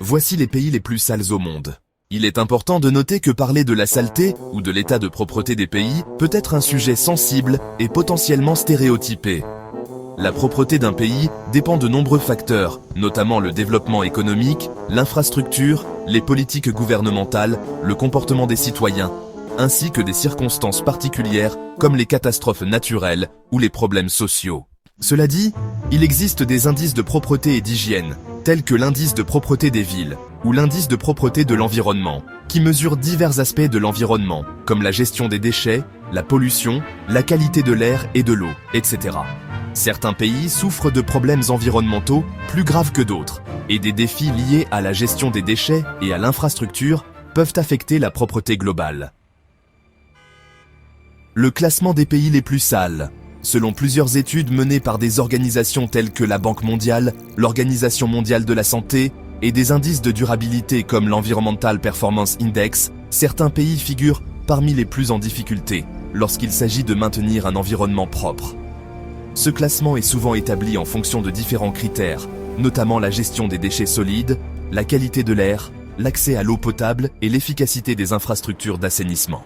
Voici les pays les plus sales au monde. Il est important de noter que parler de la saleté ou de l'état de propreté des pays peut être un sujet sensible et potentiellement stéréotypé. La propreté d'un pays dépend de nombreux facteurs, notamment le développement économique, l'infrastructure, les politiques gouvernementales, le comportement des citoyens, ainsi que des circonstances particulières comme les catastrophes naturelles ou les problèmes sociaux. Cela dit, il existe des indices de propreté et d'hygiène, tels que l'indice de propreté des villes ou l'indice de propreté de l'environnement, qui mesure divers aspects de l'environnement, comme la gestion des déchets, la pollution, la qualité de l'air et de l'eau, etc. Certains pays souffrent de problèmes environnementaux plus graves que d'autres, et des défis liés à la gestion des déchets et à l'infrastructure peuvent affecter la propreté globale. Le classement des pays les plus sales. Selon plusieurs études menées par des organisations telles que la Banque mondiale, l'Organisation mondiale de la santé et des indices de durabilité comme l'Environmental Performance Index, certains pays figurent parmi les plus en difficulté lorsqu'il s'agit de maintenir un environnement propre. Ce classement est souvent établi en fonction de différents critères, notamment la gestion des déchets solides, la qualité de l'air, l'accès à l'eau potable et l'efficacité des infrastructures d'assainissement.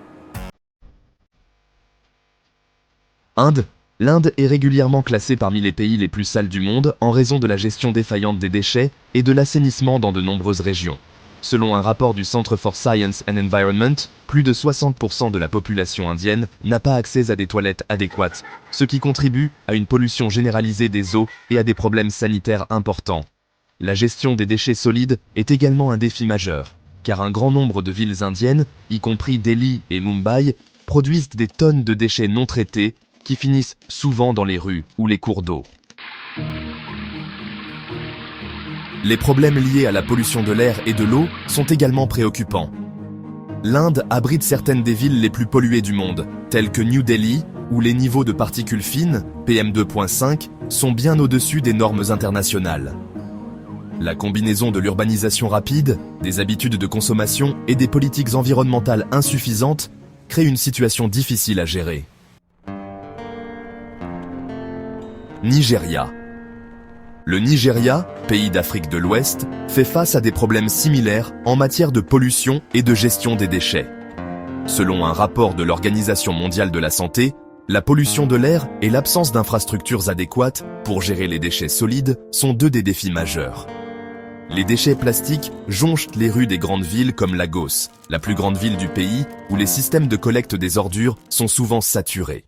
Inde. L'Inde est régulièrement classée parmi les pays les plus sales du monde en raison de la gestion défaillante des déchets et de l'assainissement dans de nombreuses régions. Selon un rapport du Centre for Science and Environment, plus de 60% de la population indienne n'a pas accès à des toilettes adéquates, ce qui contribue à une pollution généralisée des eaux et à des problèmes sanitaires importants. La gestion des déchets solides est également un défi majeur, car un grand nombre de villes indiennes, y compris Delhi et Mumbai, produisent des tonnes de déchets non traités qui finissent souvent dans les rues ou les cours d'eau. Les problèmes liés à la pollution de l'air et de l'eau sont également préoccupants. L'Inde abrite certaines des villes les plus polluées du monde, telles que New Delhi, où les niveaux de particules fines, PM2.5, sont bien au-dessus des normes internationales. La combinaison de l'urbanisation rapide, des habitudes de consommation et des politiques environnementales insuffisantes crée une situation difficile à gérer. Nigeria. Le Nigeria, pays d'Afrique de l'Ouest, fait face à des problèmes similaires en matière de pollution et de gestion des déchets. Selon un rapport de l'Organisation mondiale de la santé, la pollution de l'air et l'absence d'infrastructures adéquates pour gérer les déchets solides sont deux des défis majeurs. Les déchets plastiques jonchent les rues des grandes villes comme Lagos, la plus grande ville du pays, où les systèmes de collecte des ordures sont souvent saturés.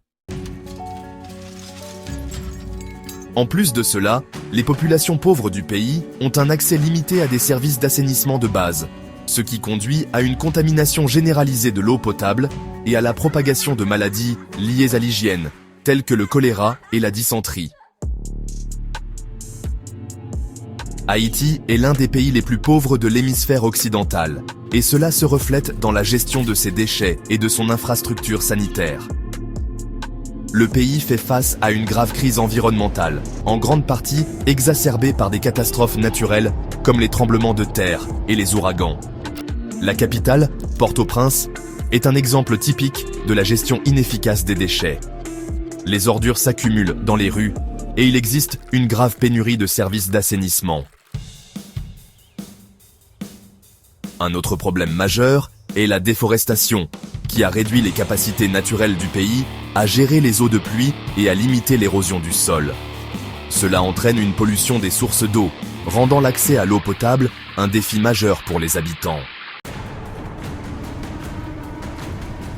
En plus de cela, les populations pauvres du pays ont un accès limité à des services d'assainissement de base, ce qui conduit à une contamination généralisée de l'eau potable et à la propagation de maladies liées à l'hygiène, telles que le choléra et la dysenterie. Haïti est l'un des pays les plus pauvres de l'hémisphère occidental, et cela se reflète dans la gestion de ses déchets et de son infrastructure sanitaire. Le pays fait face à une grave crise environnementale, en grande partie exacerbée par des catastrophes naturelles comme les tremblements de terre et les ouragans. La capitale, Port-au-Prince, est un exemple typique de la gestion inefficace des déchets. Les ordures s'accumulent dans les rues et il existe une grave pénurie de services d'assainissement. Un autre problème majeur est la déforestation, qui a réduit les capacités naturelles du pays à gérer les eaux de pluie et à limiter l'érosion du sol. Cela entraîne une pollution des sources d'eau, rendant l'accès à l'eau potable un défi majeur pour les habitants.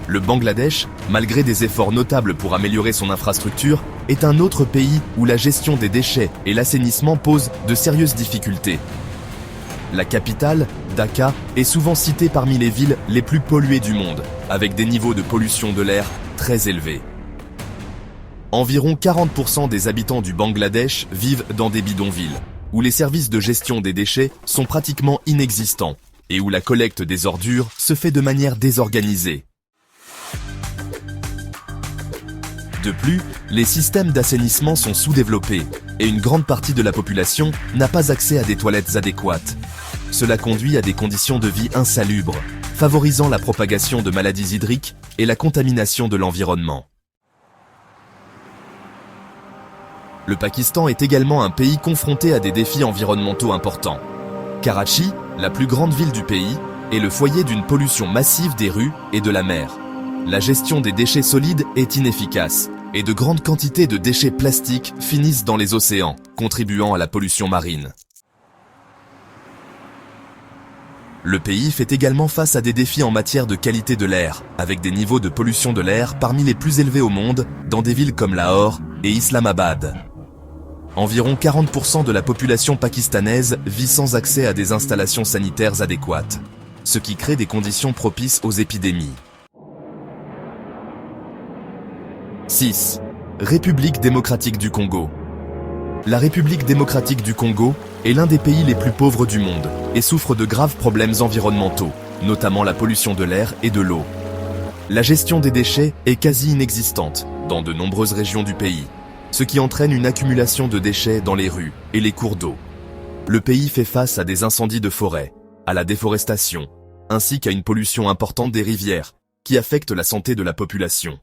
Le Bangladesh, malgré des efforts notables pour améliorer son infrastructure, est un autre pays où la gestion des déchets et l'assainissement posent de sérieuses difficultés. La capitale, Dhaka, est souvent citée parmi les villes les plus polluées du monde, avec des niveaux de pollution de l'air très élevés. Environ 40% des habitants du Bangladesh vivent dans des bidonvilles, où les services de gestion des déchets sont pratiquement inexistants, et où la collecte des ordures se fait de manière désorganisée. De plus, les systèmes d'assainissement sont sous-développés, et une grande partie de la population n'a pas accès à des toilettes adéquates. Cela conduit à des conditions de vie insalubres, favorisant la propagation de maladies hydriques et la contamination de l'environnement. Le Pakistan est également un pays confronté à des défis environnementaux importants. Karachi, La plus grande ville du pays est le foyer d'une pollution massive des rues et de la mer. La gestion des déchets solides est inefficace et de grandes quantités de déchets plastiques finissent dans les océans, contribuant à la pollution marine. Le pays fait également face à des défis en matière de qualité de l'air, avec des niveaux de pollution de l'air parmi les plus élevés au monde dans des villes comme Lahore et Islamabad. Environ 40% de la population pakistanaise vit sans accès à des installations sanitaires adéquates, ce qui crée des conditions propices aux épidémies. 6. République démocratique du Congo. La République démocratique du Congo est l'un des pays les plus pauvres du monde et souffre de graves problèmes environnementaux, notamment la pollution de l'air et de l'eau. La gestion des déchets est quasi inexistante dans de nombreuses régions du pays, ce qui entraîne une accumulation de déchets dans les rues et les cours d'eau. Le pays fait face à des incendies de forêt, à la déforestation, ainsi qu'à une pollution importante des rivières, qui affecte la santé de la population.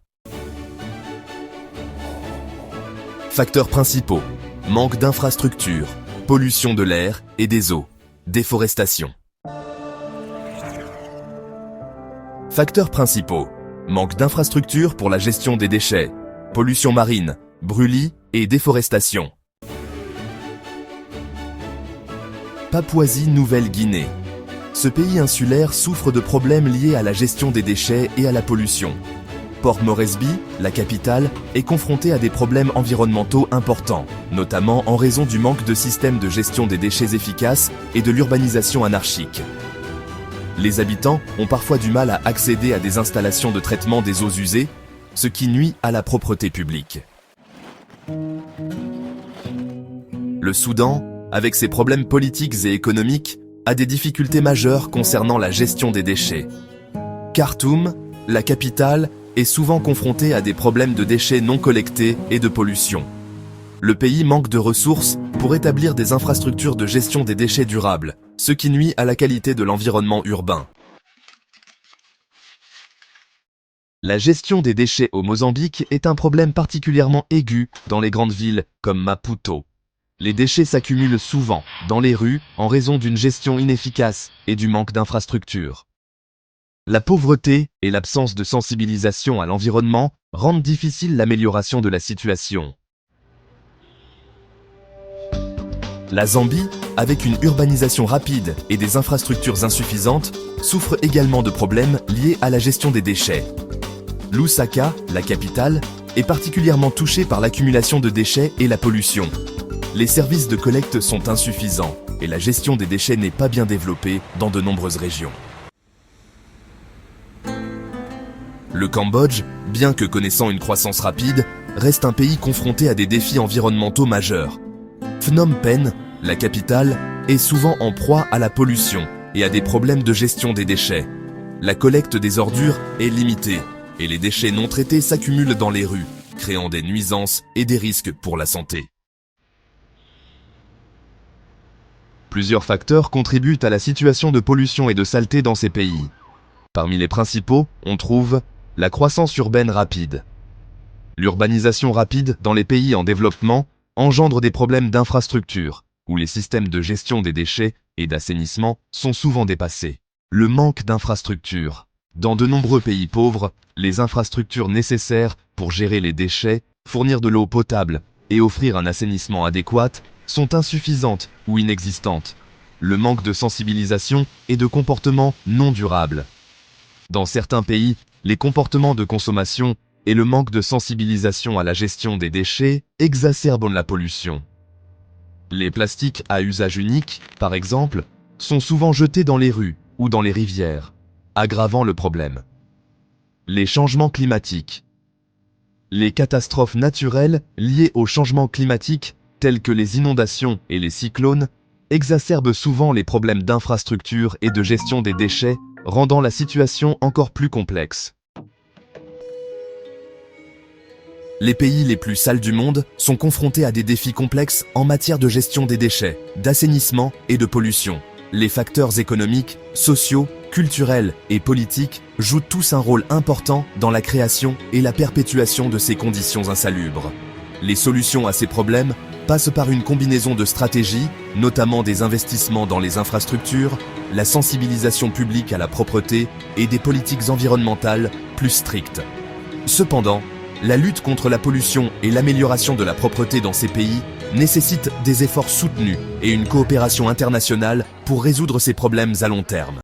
Facteurs principaux: manque d'infrastructures, pollution de l'air et des eaux, déforestation. Facteurs principaux: manque d'infrastructures pour la gestion des déchets, pollution marine, brûlis et déforestation. Papouasie-Nouvelle-Guinée. Ce pays insulaire souffre de problèmes liés à la gestion des déchets et à la pollution. Port Moresby, la capitale, est confrontée à des problèmes environnementaux importants, notamment en raison du manque de systèmes de gestion des déchets efficaces et de l'urbanisation anarchique. Les habitants ont parfois du mal à accéder à des installations de traitement des eaux usées, ce qui nuit à la propreté publique. Le Soudan, avec ses problèmes politiques et économiques, a des difficultés majeures concernant la gestion des déchets. Khartoum, la capitale, est souvent confrontée à des problèmes de déchets non collectés et de pollution. Le pays manque de ressources pour établir des infrastructures de gestion des déchets durables, ce qui nuit à la qualité de l'environnement urbain. La gestion des déchets au Mozambique est un problème particulièrement aigu dans les grandes villes comme Maputo. Les déchets s'accumulent souvent dans les rues en raison d'une gestion inefficace et du manque d'infrastructures. La pauvreté et l'absence de sensibilisation à l'environnement rendent difficile l'amélioration de la situation. La Zambie, avec une urbanisation rapide et des infrastructures insuffisantes, souffre également de problèmes liés à la gestion des déchets. Lusaka, la capitale, est particulièrement touchée par l'accumulation de déchets et la pollution. Les services de collecte sont insuffisants et la gestion des déchets n'est pas bien développée dans de nombreuses régions. Le Cambodge, bien que connaissant une croissance rapide, reste un pays confronté à des défis environnementaux majeurs. Phnom Penh, la capitale, est souvent en proie à la pollution et à des problèmes de gestion des déchets. La collecte des ordures est limitée et les déchets non traités s'accumulent dans les rues, créant des nuisances et des risques pour la santé. Plusieurs facteurs contribuent à la situation de pollution et de saleté dans ces pays. Parmi les principaux, on trouve la croissance urbaine rapide. L'urbanisation rapide dans les pays en développement engendre des problèmes d'infrastructure, où les systèmes de gestion des déchets et d'assainissement sont souvent dépassés. Le manque d'infrastructures. Dans de nombreux pays pauvres, les infrastructures nécessaires pour gérer les déchets, fournir de l'eau potable et offrir un assainissement adéquat sont insuffisantes ou inexistantes. Le manque de sensibilisation et de comportements non durables. Dans certains pays, les comportements de consommation et le manque de sensibilisation à la gestion des déchets exacerbent la pollution. Les plastiques à usage unique, par exemple, sont souvent jetés dans les rues ou dans les rivières, aggravant le problème. Les changements climatiques. Les catastrophes naturelles liées au changement climatique, telles que les inondations et les cyclones, exacerbent souvent les problèmes d'infrastructure et de gestion des déchets, rendant la situation encore plus complexe. Les pays les plus sales du monde sont confrontés à des défis complexes en matière de gestion des déchets, d'assainissement et de pollution. Les facteurs économiques, sociaux, culturels et politiques jouent tous un rôle important dans la création et la perpétuation de ces conditions insalubres. Les solutions à ces problèmes passe par une combinaison de stratégies, notamment des investissements dans les infrastructures, la sensibilisation publique à la propreté et des politiques environnementales plus strictes. Cependant, la lutte contre la pollution et l'amélioration de la propreté dans ces pays nécessitent des efforts soutenus et une coopération internationale pour résoudre ces problèmes à long terme.